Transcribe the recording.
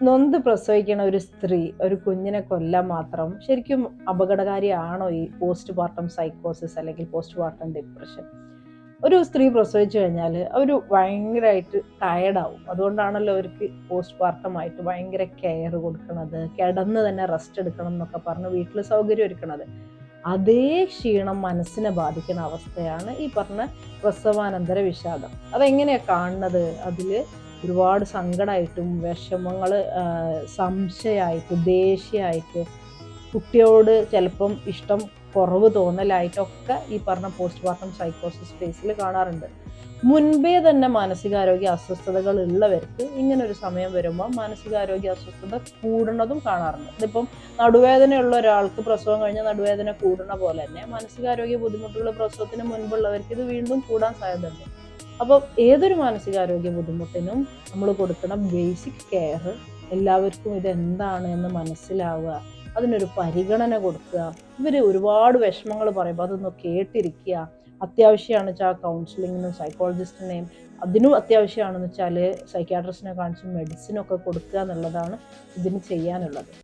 നൊന്ത് പ്രസവിക്കണ ഒരു സ്ത്രീ ഒരു കുഞ്ഞിനെ കൊല്ലാൻ മാത്രം ശരിക്കും അപകടകാരിയാണോ ഈ പോസ്റ്റ് പാർട്ടം സൈക്കോസിസ് അല്ലെങ്കിൽ പോസ്റ്റ് പാർട്ടം ഡിപ്രഷൻ? ഒരു സ്ത്രീ പ്രസവിച്ചു കഴിഞ്ഞാൽ അവർ ഭയങ്കരമായിട്ട് ടയർഡാവും. അതുകൊണ്ടാണല്ലോ അവർക്ക് പോസ്റ്റ് പാർട്ടമായിട്ട് ഭയങ്കര കെയർ കൊടുക്കണത്, കിടന്ന് തന്നെ റെസ്റ്റ് എടുക്കണം എന്നൊക്കെ പറഞ്ഞ് വീട്ടിൽ സൗകര്യം ഒരുക്കണത്. അതേ ക്ഷീണം മനസ്സിനെ ബാധിക്കുന്ന അവസ്ഥയാണ് ഈ പറഞ്ഞ പ്രസവാനന്തര വിഷാദം. അതെങ്ങനെയാണ് കാണുന്നത്? അതിൽ ഒരുപാട് സങ്കടമായിട്ടും വിഷമങ്ങൾ, സംശയമായിട്ട്, ദേഷ്യമായിട്ട്, കുട്ടിയോട് ചിലപ്പം ഇഷ്ടം കുറവ് തോന്നലായിട്ടൊക്കെ ഈ പറഞ്ഞ പോസ്റ്റ് പാർട്ടം സൈക്കോസിസ് ഫേസിൽ കാണാറുണ്ട്. മുൻപേ തന്നെ മാനസികാരോഗ്യ അസ്വസ്ഥതകൾ ഉള്ളവർക്ക് ഇങ്ങനൊരു സമയം വരുമ്പോൾ മാനസികാരോഗ്യ അസ്വസ്ഥത കൂടുന്നതും കാണാറുണ്ട്. ഇതിപ്പം നടുവേദനയുള്ള ഒരാൾക്ക് പ്രസവം കഴിഞ്ഞാൽ നടുവേദന കൂടുന്ന പോലെ തന്നെ മാനസികാരോഗ്യ ബുദ്ധിമുട്ടുകൾ പ്രസവത്തിന് മുൻപുള്ളവർക്ക് ഇത് വീണ്ടും കൂടാൻ സാധ്യതയുണ്ട്. അപ്പോൾ ഏതൊരു മാനസികാരോഗ്യ ബുദ്ധിമുട്ടിനും നമ്മൾ കൊടുക്കുന്ന ബേസിക് കെയർ, എല്ലാവർക്കും ഇതെന്താണ് എന്ന് മനസ്സിലാവുക, അതിനൊരു പരിഗണന കൊടുക്കുക. ഇവർ ഒരുപാട് വിഷമങ്ങൾ പറയുമ്പോൾ അതൊന്ന് കേട്ടിരിക്കുക. അത്യാവശ്യമാണെന്ന് വെച്ചാൽ കൗൺസിലിങ്ങിനും സൈക്കോളജിസ്റ്റിനെയും, അതിനും അത്യാവശ്യമാണെന്ന് വെച്ചാൽ സൈക്യാട്രിസ്റ്റിനെ കാണിച്ച് മെഡിസിനൊക്കെ കൊടുക്കുക എന്നുള്ളതാണ് ഇതിന് ചെയ്യാനുള്ളത്.